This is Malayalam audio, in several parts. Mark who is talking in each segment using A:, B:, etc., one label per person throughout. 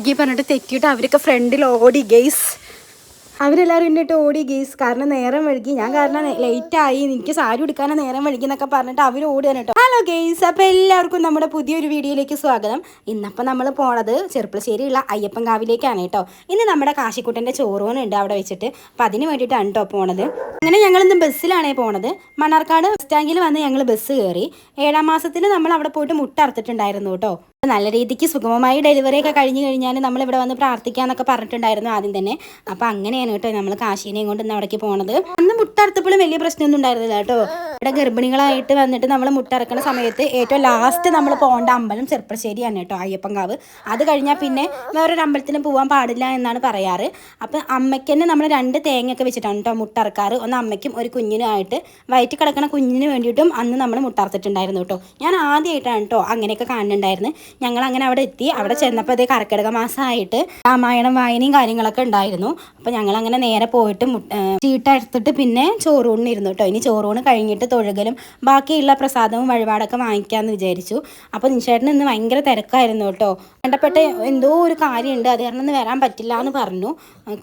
A: പറഞ്ഞിട്ട് തെറ്റിയിട്ട് അവരൊക്കെ ഫ്രണ്ടിൽ ഓടി ഗെയ്സ്. അവരെല്ലാവരും എന്നിട്ട് ഓടി ഗെയ്സ്. കാരണം നേരം വഴുകി, ഞാൻ കാരണം ലേറ്റായി, എനിക്ക് സാരി ഉടുക്കാനാണ് നേരം വഴുകി എന്നൊക്കെ പറഞ്ഞിട്ട് അവർ ഓടുകയാണ് കേട്ടോ. ഹലോ ഗെയ്സ്, അപ്പോൾ എല്ലാവർക്കും നമ്മുടെ പുതിയൊരു വീഡിയോയിലേക്ക് സ്വാഗതം. ഇന്നപ്പോൾ നമ്മൾ പോണത് ചെറുപ്പശ്ശേരിയുള്ള അയ്യപ്പൻകാവിലേക്കാണ് കേട്ടോ. ഇന്ന് നമ്മുടെ കാശിക്കുട്ടൻ്റെ ചോറൂണുണ്ട് അവിടെ വെച്ചിട്ട്. അപ്പോൾ അതിന് വേണ്ടിയിട്ടാണ് കേട്ടോ പോണത്. അങ്ങനെ ഞങ്ങളിന്ന് ബസ്സിലാണേ പോണത്. മണ്ണാർക്കാട് ബസ് സ്റ്റാൻഡിൽ വന്ന് ഞങ്ങൾ ബസ് കയറി. 7ാം മാസത്തിൽ നമ്മൾ അവിടെ പോയിട്ട് മുട്ട അറുത്തിട്ടുണ്ടായിരുന്നു കേട്ടോ. നല്ല രീതിക്ക് സുഗമമായി ഡെലിവറി ഒക്കെ കഴിഞ്ഞ് കഴിഞ്ഞാൽ നമ്മളിവിടെ വന്ന് പ്രാർത്ഥിക്കാന്നൊക്കെ പറഞ്ഞിട്ടുണ്ടായിരുന്നു ആദ്യം തന്നെ. അപ്പോൾ അങ്ങനെയാണ് കേട്ടോ നമ്മൾ കാശീനെയും കൊണ്ട് ഇന്ന് അവിടേക്ക് പോണത്. അന്ന് മുട്ട അറുത്തപ്പോഴും വലിയ പ്രശ്നമൊന്നും ഉണ്ടായിരുന്നില്ല കേട്ടോ. ഇവിടെ ഗർഭിണികളായിട്ട് വന്നിട്ട് നമ്മൾ മുട്ട ഇറക്കുന്ന സമയത്ത് ഏറ്റവും ലാസ്റ്റ് നമ്മൾ പോകേണ്ട അമ്പലം ചെറുപ്പശ്ശേരിയാണ് കേട്ടോ, അയ്യപ്പൻകാവ്. അത് കഴിഞ്ഞാൽ പിന്നെ വേറൊരു അമ്പലത്തിന് പോകാൻ പാടില്ല എന്നാണ് പറയാറ്. അപ്പം അമ്മയ്ക്ക് തന്നെ നമ്മൾ 2 തേങ്ങയൊക്കെ വെച്ചിട്ടാണ് കേട്ടോ മുട്ട ഇറക്കാറ്. ഒന്ന് അമ്മയ്ക്കും ഒരു കുഞ്ഞിനുമായിട്ട്, വയറ്റിൽ കിടക്കുന്ന കുഞ്ഞിന് വേണ്ടിയിട്ടും അന്ന് നമ്മൾ മുട്ട അറുത്തിട്ടുണ്ടായിരുന്നു കേട്ടോ. ഞാൻ ആദ്യമായിട്ടാണ് കേട്ടോ അങ്ങനെയൊക്കെ കാണുന്നുണ്ടായിരുന്നു. ഞങ്ങൾ അങ്ങനെ അവിടെ എത്തി. അവിടെ ചെന്നപ്പോൾ അതേ കർക്കിടക മാസമായിട്ട് രാമായണം വായനയും കാര്യങ്ങളൊക്കെ ഉണ്ടായിരുന്നു. അപ്പോൾ ഞങ്ങൾ അങ്ങനെ നേരെ പോയിട്ട് ചീട്ടെടുത്തിട്ട് പിന്നെ ചോറൂണിരുന്നു കേട്ടോ. ഇനി ചോറൂണ് കഴിഞ്ഞിട്ട് തൊഴുകലും ബാക്കിയുള്ള പ്രസാദവും വഴിപാടൊക്കെ വാങ്ങിക്കാമെന്ന് വിചാരിച്ചു. അപ്പോൾ നിശേട്ടന് ഇന്ന് ഭയങ്കര തിരക്കായിരുന്നു കേട്ടോ. വേണ്ടപ്പെട്ട എന്തോ ഒരു കാര്യമുണ്ട്, അത് കാരണം ഇന്ന് വരാൻ പറ്റില്ല എന്ന് പറഞ്ഞു.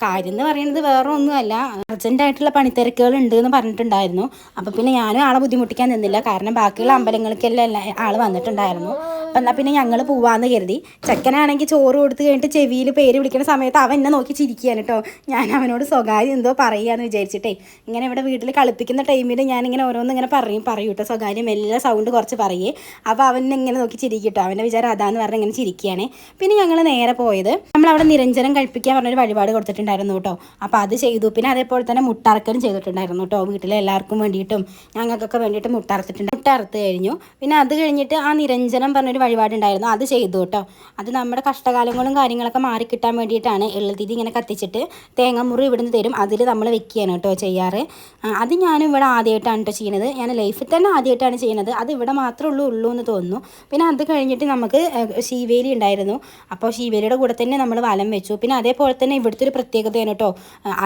A: കാര്യം എന്ന് പറയുന്നത് വേറെ ഒന്നുമല്ല, അർജൻറ്റായിട്ടുള്ള പണിത്തിരക്കുകൾ ഉണ്ട് എന്ന് പറഞ്ഞിട്ടുണ്ടായിരുന്നു. അപ്പോൾ പിന്നെ ഞാനും ആളെ ബുദ്ധിമുട്ടിക്കാൻ നിന്നില്ല, കാരണം ബാക്കിയുള്ള അമ്പലങ്ങൾക്കെല്ലാം ആൾ വന്നിട്ടുണ്ടായിരുന്നു. അപ്പം എന്നാൽ പിന്നെ ഞങ്ങൾ പോവാന്ന് കരുതി. ചെക്കനാണെങ്കിൽ ചോറ് കൊടുത്ത് കഴിഞ്ഞിട്ട് ചെവിയിൽ പേര് വിളിക്കുന്ന സമയത്ത് അവൻ എന്നെ നോക്കി ചിരിക്കുകയാണ് കേട്ടോ. ഞാൻ അവനോട് സ്വകാര്യം എന്തോ പറയുകയെന്ന് വിചാരിച്ചിട്ടേ, ഇങ്ങനെ ഇവിടെ വീട്ടിൽ കളിപ്പിക്കുന്ന ടൈമിൽ ഞാനിങ്ങനെ ഓരോന്ന് ഇങ്ങനെ പറയും കേട്ടോ, സ്വകാര്യം എല്ലാ സൗണ്ട് കുറച്ച് പറയേ. അപ്പോൾ അവൻ ഇങ്ങനെ നോക്കി ചിരിക്കും കേട്ടോ. അവൻ്റെ വിചാരം അതാന്ന് പറഞ്ഞ് ഇങ്ങനെ ചിരിക്കുകയാണ്. പിന്നെ ഞങ്ങൾ നേരെ പോയത് നമ്മളവിടെ നിരഞ്ജനം കഴിപ്പിക്കാൻ പറഞ്ഞൊരു വഴിപാട് കൊടുത്തിട്ടുണ്ടായിരുന്നു കേട്ടോ. അപ്പോൾ അത് ചെയ്തു. പിന്നെ അതേപോലെ തന്നെ മുട്ടറക്കലും ചെയ്തിട്ടുണ്ടായിരുന്നു കേട്ടോ. വീട്ടിലെ എല്ലാവർക്കും വേണ്ടിയിട്ടും ഞങ്ങൾക്കൊക്കെ വേണ്ടിയിട്ട് മുട്ട അറുത്ത് കഴിഞ്ഞു. പിന്നെ അത് കഴിഞ്ഞിട്ട് ആ നിരഞ്ജനം പറഞ്ഞൊരു വഴിപാടുണ്ടായിരുന്നു, അത് ചെയ്തു കേട്ടോ. അത് നമ്മുടെ കഷ്ടകാലങ്ങളും കാര്യങ്ങളൊക്കെ മാറിക്കിട്ടാൻ വേണ്ടിയിട്ടാണ്. എള്ളുതിരി ഇങ്ങനെ കത്തിച്ചിട്ട് തേങ്ങാമുറി ഇവിടുന്ന് തരും, അതിൽ നമ്മൾ വെക്കുകയാണ് കേട്ടോ ചെയ്യാറ്. അത് ഞാനും ഇവിടെ ആദ്യമായിട്ടാണ് കേട്ടോ ചെയ്യുന്നത്. ഞാൻ ലൈഫിൽ തന്നെ ആദ്യമായിട്ടാണ് ചെയ്യുന്നത്. അത് ഇവിടെ മാത്രമേ ഉള്ളൂ എന്ന് തോന്നുന്നു. പിന്നെ അത് കഴിഞ്ഞിട്ട് നമുക്ക് ശീവേലി ഉണ്ടായിരുന്നു. അപ്പോൾ ശീവേലിയുടെ കൂടെ തന്നെ നമ്മൾ വലം വെച്ചു. പിന്നെ അതേപോലെ തന്നെ ഇവിടുത്തെ ഒരു പ്രത്യേകതയാണ് കേട്ടോ,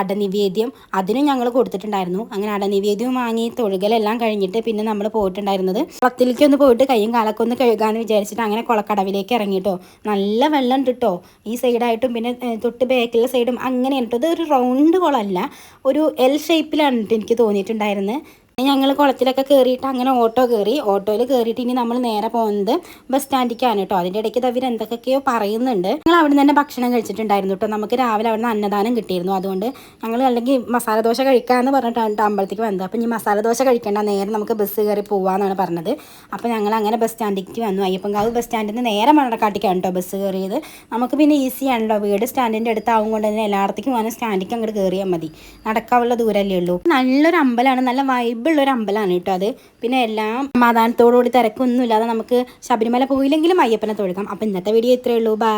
A: അടനിവേദ്യം. അതിനും ഞങ്ങൾ കൊടുത്തിട്ടുണ്ടായിരുന്നു. അങ്ങനെ അടനിവേദ്യവും വാങ്ങി തൊഴുകലെല്ലാം കഴിഞ്ഞിട്ട് പിന്നെ നമ്മൾ പോയിട്ടുണ്ടായിരുന്നത് കുളത്തിലേക്ക് ഒന്ന് പോയിട്ട് കയ്യും കാലൊക്കെ ഒന്ന് കഴുകാമെന്ന് വിചാരിച്ചിട്ട് അങ്ങനെ കുളക്കടവിലേക്ക് ഇറങ്ങിയിട്ടോ. നല്ല വെള്ളം ഉണ്ട് കേട്ടോ ഈ സൈഡായിട്ടും പിന്നെ തൊട്ട് ബാക്കിലെ സൈഡും അങ്ങനെയാണ് കേട്ടോ. ഇത് ഒരു റൗണ്ട് കുളമല്ല, ഒരു എൽ ഷേപ്പിലാണ് എനിക്ക് തോന്നിയിട്ടുണ്ടായിരുന്നത്. ഞങ്ങൾ കുളത്തിലൊക്കെ കയറിയിട്ട് അങ്ങനെ ഓട്ടോ കയറി. ഓട്ടോയിൽ കയറിയിട്ട് ഇനി നമ്മൾ നേരെ പോകുന്നത് ബസ് സ്റ്റാൻഡിലേക്കാണ് കേട്ടോ. അതിൻ്റെ ഇടയ്ക്ക് അവർ എന്തൊക്കെയോ പറയുന്നുണ്ട്. ഞങ്ങൾ അവിടെ നിന്ന് തന്നെ ഭക്ഷണം കഴിച്ചിട്ടുണ്ടായിരുന്നു കേട്ടോ. നമുക്ക് രാവിലെ അവിടെ നിന്ന് അന്നദാനം കിട്ടിയിരുന്നു. അതുകൊണ്ട് ഞങ്ങൾ അല്ലെങ്കിൽ മസാല ദോശ കഴിക്കാമെന്ന് പറഞ്ഞിട്ടാണ് കേട്ടോ അമ്പലത്തേക്ക് വന്നത്. അപ്പോൾ ഇനി മസാല ദോശ കഴിക്കേണ്ട, നേരെ നമുക്ക് ബസ് കയറി പോകാമെന്നാണ് പറഞ്ഞത്. അപ്പോൾ ഞങ്ങൾ അങ്ങനെ ബസ് സ്റ്റാൻഡിലേക്ക് വന്നു. അയ്യപ്പൻകാവ് ബസ് സ്റ്റാൻഡിൽ നിന്ന് നേരെ മണ്ണക്കാട്ടിക്കാണ് കേട്ടോ ബസ് കയറിയത്. നമുക്ക് പിന്നെ ഈസി ആണല്ലോ, വീട് സ്റ്റാൻഡിൻ്റെ അടുത്താവും കൊണ്ട് തന്നെ എല്ലായിടത്തേക്കും പോകാൻ സ്റ്റാൻഡിലേക്ക് അങ്ങോട്ട് കയറിയാൽ മതി. നടക്കാനുള്ള ദൂരമല്ലേ ഉള്ളൂ. നല്ലൊരു അമ്പലമാണ്, നല്ല വൈബുള്ളൊരു അമ്പലമാണ് കേട്ടോ അത്. പിന്നെ എല്ലാം സമാധാനത്തോടുകൂടി തിരക്കൊന്നും ഇല്ലാതെ നമുക്ക് ശബരിമല പോയില്ലെങ്കിലും അയ്യപ്പനെ തൊഴുകാം. അപ്പോൾ ഇന്നത്തെ വീഡിയോ ഇത്രയേ ഉള്ളൂ. ബൈ.